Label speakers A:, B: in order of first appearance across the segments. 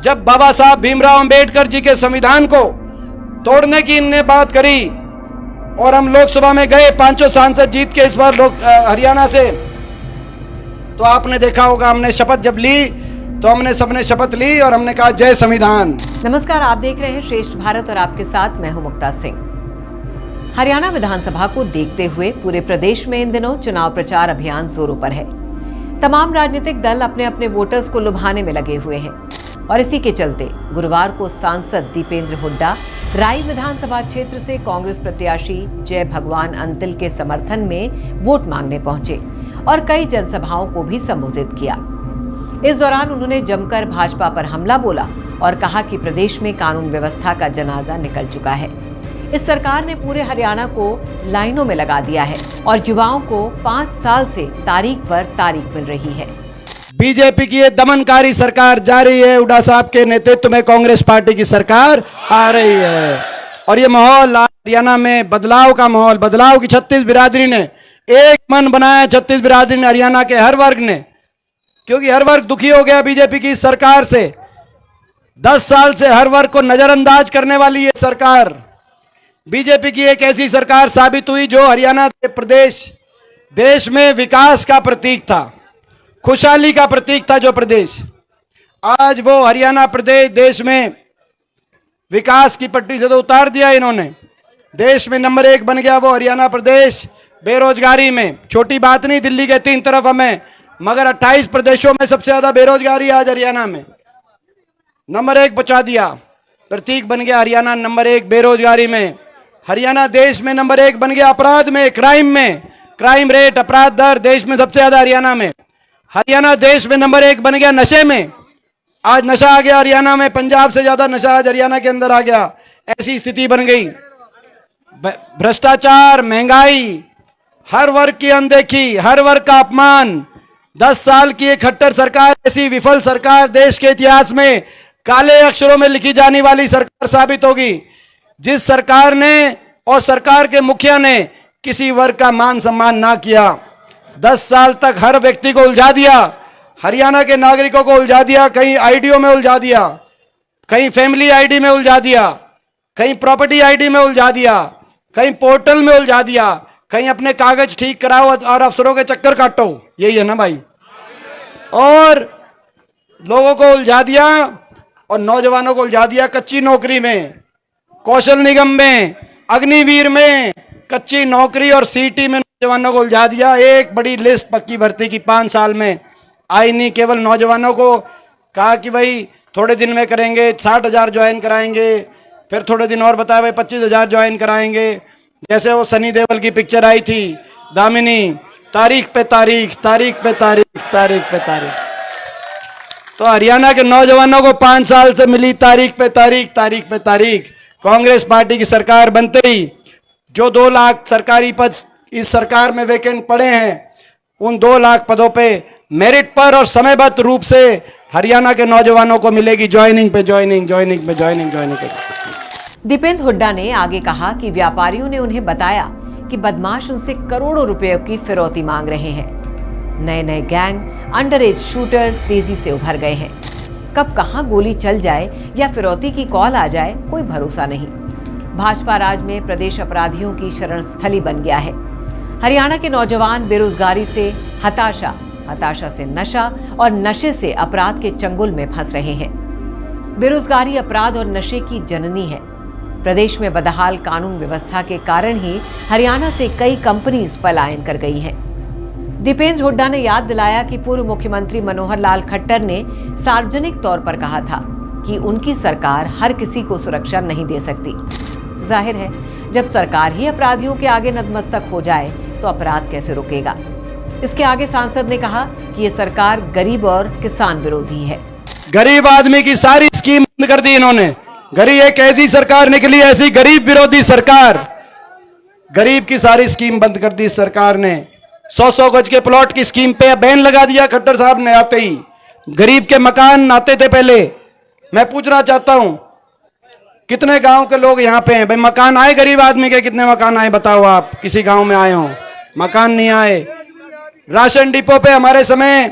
A: जब बाबा साहब भीमराव अंबेडकर जी के संविधान को तोड़ने की इनने बात करी और हम लोकसभा में गए, 5 सांसद जीत के इस बार हरियाणा से, तो आपने देखा होगा हमने शपथ जब ली तो हमने सबने शपथ ली और हमने कहा जय संविधान।
B: नमस्कार, आप देख रहे हैं श्रेष्ठ भारत और आपके साथ मैं हूं मुक्ता सिंह। हरियाणा विधानसभा को देखते हुए पूरे प्रदेश में इन दिनों चुनाव प्रचार अभियान जोरों पर है। तमाम राजनीतिक दल अपने अपने वोटर्स को लुभाने में लगे हुए हैं और इसी के चलते गुरुवार को सांसद दीपेंद्र हुड्डा राई विधानसभा क्षेत्र से कांग्रेस प्रत्याशी जय भगवान अंतिल के समर्थन में वोट मांगने पहुंचे और कई जनसभाओं को भी संबोधित किया। इस दौरान उन्होंने जमकर भाजपा पर हमला बोला और कहा कि प्रदेश में कानून व्यवस्था का जनाजा निकल चुका है। इस सरकार ने पूरे हरियाणा को लाइनों में लगा दिया है और युवाओं को 5 साल से तारीख पर तारीख मिल रही है।
A: बीजेपी की ये दमनकारी सरकार जा रही है, हुड्डा साहब के नेतृत्व में कांग्रेस पार्टी की सरकार आ रही है और ये माहौल हरियाणा में बदलाव का माहौल, बदलाव की 36 बिरादरी ने एक मन बनाया, 36 बिरादरी ने, हरियाणा के हर वर्ग ने, क्योंकि हर वर्ग दुखी हो गया बीजेपी की सरकार से। 10 साल से हर वर्ग को नजरअंदाज करने वाली ये सरकार, बीजेपी की एक ऐसी सरकार साबित हुई जो हरियाणा प्रदेश देश में विकास का प्रतीक था, खुशहाली का प्रतीक था। जो प्रदेश आज वो हरियाणा प्रदेश देश में विकास की पटरी से तो उतार दिया इन्होंने, देश में नंबर 1 बन गया वो हरियाणा प्रदेश। बेरोजगारी में छोटी बात नहीं, दिल्ली के 3 तरफ हमें, मगर 28 प्रदेशों में सबसे ज्यादा बेरोजगारी आज हरियाणा में, नंबर 1 बचा दिया, प्रतीक बन गया हरियाणा नंबर 1 बेरोजगारी में। हरियाणा देश में नंबर 1 बन गया अपराध में, क्राइम रेट, अपराध दर देश में सबसे ज्यादा हरियाणा में। हरियाणा देश में नंबर 1 बन गया नशे में, आज नशा आ गया हरियाणा में, पंजाब से ज्यादा नशा आज हरियाणा के अंदर आ गया, ऐसी स्थिति बन गई। भ्रष्टाचार, महंगाई, हर वर्ग की अनदेखी, हर वर्ग का अपमान। 10 साल की एक खट्टर सरकार, ऐसी विफल सरकार देश के इतिहास में काले अक्षरों में लिखी जाने वाली सरकार साबित होगी, जिस सरकार ने और सरकार के मुखिया ने किसी वर्ग का मान सम्मान ना किया। 10 साल तक हर व्यक्ति को उलझा दिया, हरियाणा के नागरिकों को उलझा दिया, कहीं आईडीओ में उलझा दिया, कहीं फैमिली आईडी में उलझा दिया, कहीं प्रॉपर्टी आईडी में उलझा दिया, कहीं पोर्टल में उलझा दिया, कहीं अपने कागज ठीक कराओ और अफसरों के चक्कर काटो, यही है ना भाई। और लोगों को उलझा दिया और नौजवानों को उलझा दिया कच्ची नौकरी में, कौशल निगम में, अग्निवीर में कच्ची नौकरी और सीटी में नौजवानों को उलझा दिया। एक बड़ी लिस्ट पक्की भर्ती की 5 साल में आई नहीं, केवल नौजवानों को कहा कि भाई थोड़े दिन में करेंगे, 60,000 ज्वाइन कराएंगे, फिर थोड़े दिन और बताया भाई 25,000 ज्वाइन कराएंगे। जैसे वो सनी देओल की पिक्चर आई थी दामिनी, तारीख पे तारीख, तारीख पे तारीख, तारीख पे तारीख। तो हरियाणा के नौजवानों को 5 साल से मिली तारीख पे तारीख, तारीख पे तारीख। कांग्रेस पार्टी की सरकार बनते ही जो 2 लाख सरकारी पद इस सरकार में वैकेंट पड़े हैं, उन 2 लाख पदों पे मेरिट पर और समयबद्ध रूप से हरियाणा के नौजवानों को मिलेगी ज्वाइनिंग पे ज्वाइनिंग, ज्वाइनिंग पे ज्वाइनिंग, ज्वाइनिंग पे।
B: दीपेंद्र हुड्डा ने आगे कहा कि व्यापारियों ने उन्हें बताया कि बदमाश उनसे करोड़ों रुपयों की फिरौती मांग रहे हैं। नए नए गैंग, अंडर एज शूटर तेजी से उभर गए हैं। कब कहां गोली चल जाए या फिरौती की कॉल आ जाए, कोई भरोसा नहीं। भाजपा राज में प्रदेश अपराधियों की शरण स्थली बन गया है। हरियाणा के नौजवान बेरोजगारी से हताशा, हताशा से नशा और नशे से अपराध के चंगुल में फंस रहे हैं। बेरोजगारी अपराध और नशे की जननी है। प्रदेश में बदहाल कानून व्यवस्था के कारण ही हरियाणा से कई कंपनीज पलायन कर गई हैं। दीपेंद्र हुड्डा ने याद दिलाया कि पूर्व मुख्यमंत्री मनोहर लाल खट्टर ने सार्वजनिक तौर पर कहा था कि उनकी सरकार हर किसी को सुरक्षा नहीं दे सकती। जाहिर है, जब सरकार ही अपराधियों के आगे नतमस्तक हो जाए तो अपराध कैसे रुकेगा। इसके आगे सांसद ने कहा कि ये सरकार गरीब और किसान विरोधी है।
A: गरीब आदमी की सारी स्कीम बंद कर दी इन्होंने। गरीब एक ऐसी सरकार निकली, ऐसी गरीब विरोधी सरकार, गरीब की सारी स्कीम बंद कर दी सरकार ने। 100-100 गज के प्लॉट की स्कीम पे बैन लगा दिया खट्टर साहब ने आते ही। गरीब के मकान आते थे पहले। मैं पूछना चाहता हूं कितने गांव के लोग यहां पे हैं भाई, मकान आए गरीब आदमी के? कितने मकान आए बताओ, आप किसी गांव में आए हो? मकान नहीं आए। राशन डिपो पे हमारे समय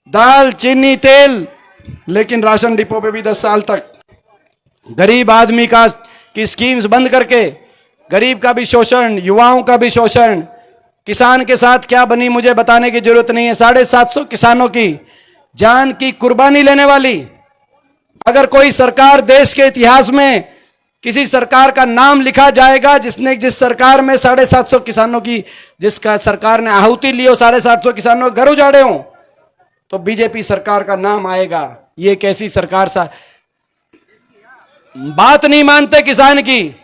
A: दाल, चीनी, तेल लेकिन राशन डिपो पे भी 10 साल तक गरीब आदमी की स्कीम्स बंद करके गरीब का भी शोषण, युवाओं का भी शोषण। किसान के साथ क्या बनी मुझे बताने की जरूरत नहीं है। 750 किसानों की जान की कुर्बानी लेने वाली अगर कोई सरकार देश के इतिहास में किसी सरकार का नाम लिखा जाएगा जिस सरकार में 750 किसानों की जिसका सरकार ने आहुति ली हो, 750 किसानों के घर उजाड़े हों, तो बीजेपी सरकार का नाम आएगा। ये कैसी सरकार सा बात नहीं मानते किसान की,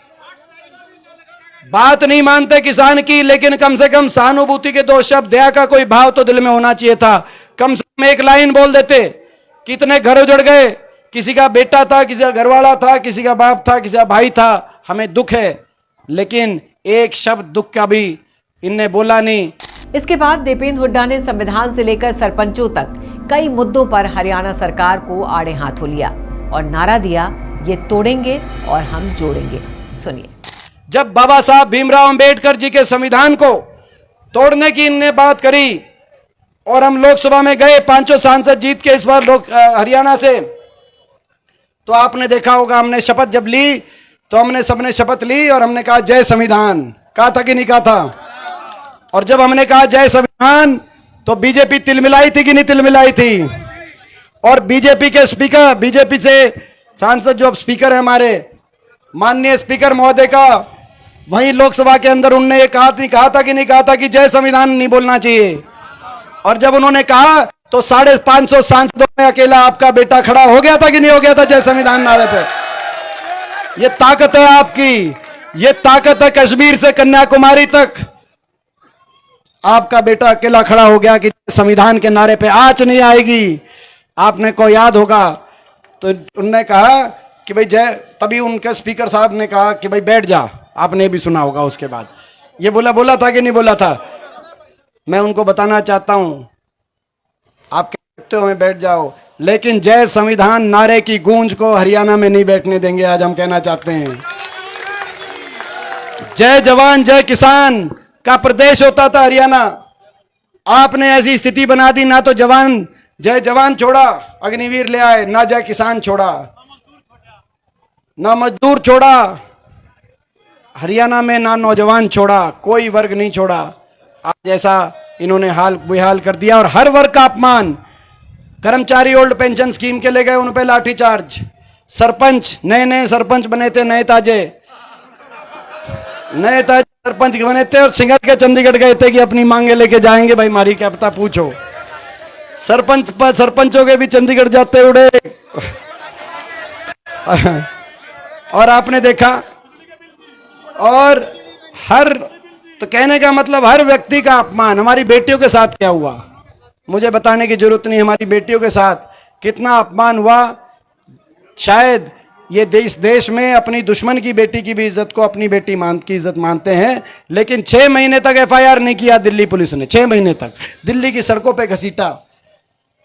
A: बात नहीं मानते किसान की, लेकिन कम से कम सहानुभूति के 2 शब्द, दया का कोई भाव तो दिल में होना चाहिए था। कम से कम एक लाइन बोल देते। कितने घर उजड़ गए, किसी का बेटा था, किसी का घरवाला था, किसी का बाप था, किसी का भाई था, हमें दुख है, लेकिन एक शब्द दुख का भी इनने बोला नहीं।
B: इसके बाद दीपेंद्र हुड्डा ने संविधान से लेकर सरपंचों तक कई मुद्दों पर हरियाणा सरकार को आड़े हाथों लिया और नारा दिया, ये तोड़ेंगे और हम जोड़ेंगे। सुनिए।
A: जब बाबा साहब भीमराव अंबेडकर जी के संविधान को तोड़ने की इनने बात करी और हम लोकसभा में गए, 5 सांसद जीत के इस बार हरियाणा से, तो आपने देखा होगा हमने शपथ जब ली तो हमने सबने शपथ ली और हमने कहा जय संविधान। कहा था कि नहीं कहा था? और जब हमने कहा जय संविधान तो बीजेपी तिलमिलाई थी कि नहीं तिलमिलाई थी? और बीजेपी के स्पीकर, बीजेपी से सांसद जो स्पीकर है हमारे माननीय स्पीकर महोदय का, वहीं लोकसभा के अंदर उन्होंने ये कहा था कि नहीं कहा था कि जय संविधान नहीं बोलना चाहिए? और जब उन्होंने कहा तो 550 सांसदों में अकेला आपका बेटा खड़ा हो गया था कि नहीं हो गया था जय संविधान नारे पे? ये ताकत है आपकी, ये ताकत है कश्मीर से कन्याकुमारी तक आपका बेटा अकेला खड़ा हो गया कि संविधान के नारे पे आंच नहीं आएगी। आपने को याद होगा तो उन्होंने कहा कि भाई जय, तभी उनके स्पीकर साहब ने कहा कि भाई बैठ जा। आपने भी सुना होगा। उसके बाद ये बोला था कि नहीं बोला था? मैं उनको बताना चाहता हूं, आप कहते हो बैठ जाओ, लेकिन जय संविधान नारे की गूंज को हरियाणा में नहीं बैठने देंगे। आज हम कहना चाहते हैं जय जवान जय किसान का प्रदेश होता था हरियाणा। आपने ऐसी स्थिति बना दी, ना तो जवान जय जवान छोड़ा अग्निवीर ले आए, ना जय किसान छोड़ा, ना मजदूर छोड़ा हरियाणा में, ना नौजवान छोड़ा, कोई वर्ग नहीं छोड़ा। आज ऐसा इन्होंने हाल बेहाल कर दिया। और हर वर्ग का अपमान। कर्मचारी ओल्ड पेंशन स्कीम के ले गए, उन पे लाठीचार्ज। सरपंच, नए सरपंच बने थे, नए ताजे सरपंच बने थे और सिंगर के चंडीगढ़ गए थे कि अपनी मांगे लेके जाएंगे। भाई मारी क्या पता, पूछो। सरपंचों के भी चंडीगढ़ जाते उड़े। और आपने देखा, और तो कहने का मतलब हर व्यक्ति का अपमान। हमारी बेटियों के साथ क्या हुआ मुझे बताने की जरूरत नहीं। हमारी बेटियों के साथ कितना अपमान हुआ। शायद ये देश में अपनी दुश्मन की बेटी की भी इज्जत को अपनी बेटी की इज्जत मानते हैं, लेकिन 6 महीने तक FIR नहीं किया दिल्ली पुलिस ने। 6 महीने तक दिल्ली की सड़कों पे घसीटा।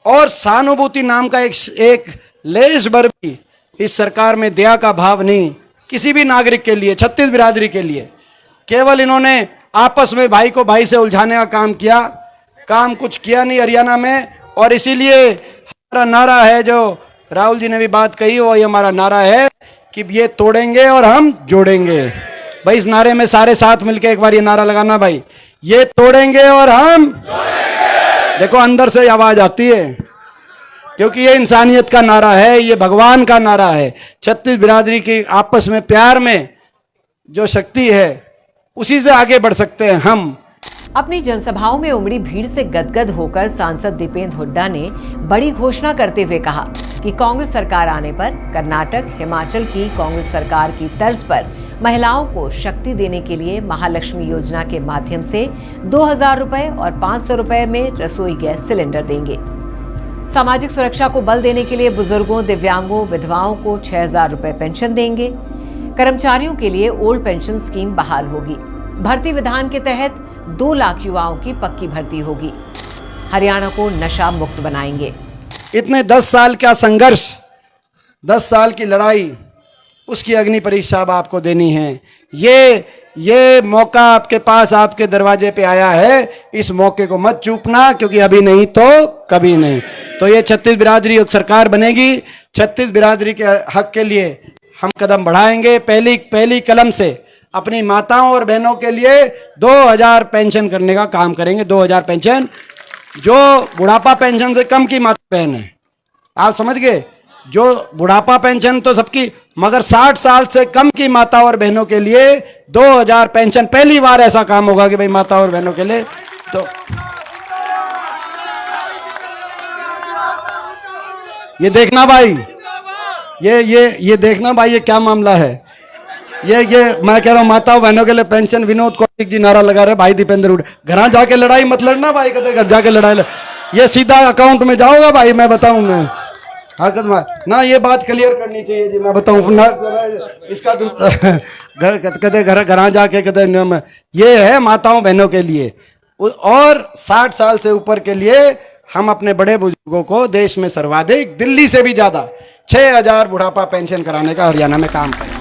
A: और सहानुभूति नाम का एक लेश भर भी इस सरकार में दया का भाव नहीं किसी भी नागरिक के लिए, 36 बिरादरी के लिए। केवल इन्होंने आपस में भाई को भाई से उलझाने का काम किया, काम कुछ किया नहीं हरियाणा में। और इसीलिए हमारा नारा है, जो राहुल जी ने भी बात कही, वो ये हमारा नारा है कि ये तोड़ेंगे और हम जोड़ेंगे। भाई इस नारे में सारे साथ मिलके एक बार ये नारा लगाना भाई, ये तोड़ेंगे और हम जोड़ेंगे। देखो अंदर से आवाज आती है, क्योंकि ये इंसानियत का नारा है, ये भगवान का नारा है। 36 बिरादरी की आपस में प्यार में जो शक्ति है, उसी से आगे बढ़ सकते हैं हम।
B: अपनी जनसभाओं में उमड़ी भीड़ से गदगद होकर सांसद दीपेंद्र हुड्डा ने बड़ी घोषणा करते हुए कहा कि कांग्रेस सरकार आने पर कर्नाटक, हिमाचल की कांग्रेस सरकार की तर्ज पर महिलाओं को शक्ति देने के लिए महालक्ष्मी योजना के माध्यम से 2000 रुपए और 500 रुपए में रसोई गैस सिलेंडर देंगे। सामाजिक सुरक्षा को बल देने के लिए बुजुर्गों, दिव्यांगों, विधवाओं को 6000 रुपए पेंशन देंगे। कर्मचारियों के लिए ओल्ड पेंशन स्कीम बहाल होगी। भर्ती विधान के तहत 2 लाख युवाओं की पक्की भर्ती होगी। हरियाणा को नशा मुक्त बनाएंगे।
A: इतने 10 साल का संघर्ष, 10 साल की लड़ाई, उसकी अग्नि परीक्षा अब आपको देनी है। ये मौका आपके पास, आपके दरवाजे पे आया है, इस मौके को मत चूकना, क्योंकि अभी नहीं तो कभी नहीं। तो ये छत्तीस बिरादरी एक सरकार बनेगी, छत्तीस बिरादरी के हक के लिए हम कदम बढ़ाएंगे। पहली कलम से अपनी माताओं और बहनों के लिए 2000 पेंशन करने का काम करेंगे। 2000 पेंशन, जो बुढ़ापा पेंशन से कम की माता बहन है, आप समझ गए, जो बुढ़ापा पेंशन तो सबकी, मगर 60 साल से कम की माता और बहनों के लिए 2000 पेंशन। पहली बार ऐसा काम होगा कि भाई माता और बहनों के लिए। तो ये देखना भाई, ये देखना भाई, ये क्या मामला है। ये मैं कह रहा हूं माताओं बहनों के लिए पेंशन। विनोद कौशिक जी नारा लगा रहे, भाई दीपेंद्र उड़, घर जाके लड़ाई मत लड़ना भाई, कदे घर जाके लड़ाई ये सीधा अकाउंट में जाओगा भाई, मैं बताऊं मैं। हाँ ना, ये बात क्लियर करनी चाहिए जी, मैं बताऊं ना इसका कदे घर जाके कदे। ये है माताओं बहनों के लिए, और 60 साल से ऊपर के लिए हम अपने बड़े बुजुर्गों को देश में सर्वाधिक, दिल्ली से भी ज्यादा 6000 बुढ़ापा पेंशन कराने का हरियाणा में काम करें।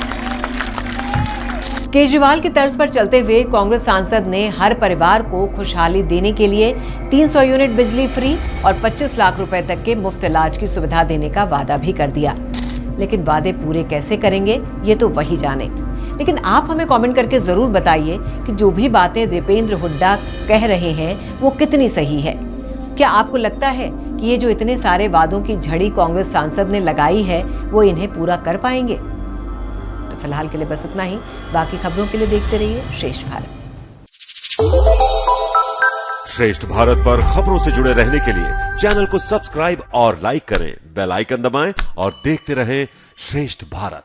B: केजरीवाल की तर्ज पर चलते हुए कांग्रेस सांसद ने हर परिवार को खुशहाली देने के लिए 300 यूनिट बिजली फ्री और 25 लाख रुपए तक के मुफ्त इलाज की सुविधा देने का वादा भी कर दिया। लेकिन वादे पूरे कैसे करेंगे ये तो वही जाने। लेकिन आप हमें कमेंट करके जरूर बताइए कि जो भी बातें दीपेंद्र हुड्डा कह रहे हैं वो कितनी सही है। क्या आपको लगता है कि ये जो इतने सारे वादों की झड़ी कांग्रेस सांसद ने लगाई है वो इन्हें पूरा कर पाएंगे? तो फिलहाल के लिए बस इतना ही। बाकी खबरों के लिए देखते रहिए श्रेष्ठ भारत।
C: श्रेष्ठ भारत पर खबरों से जुड़े रहने के लिए चैनल को सब्सक्राइब और लाइक करें, बेल आइकन दबाएं और देखते रहें श्रेष्ठ भारत।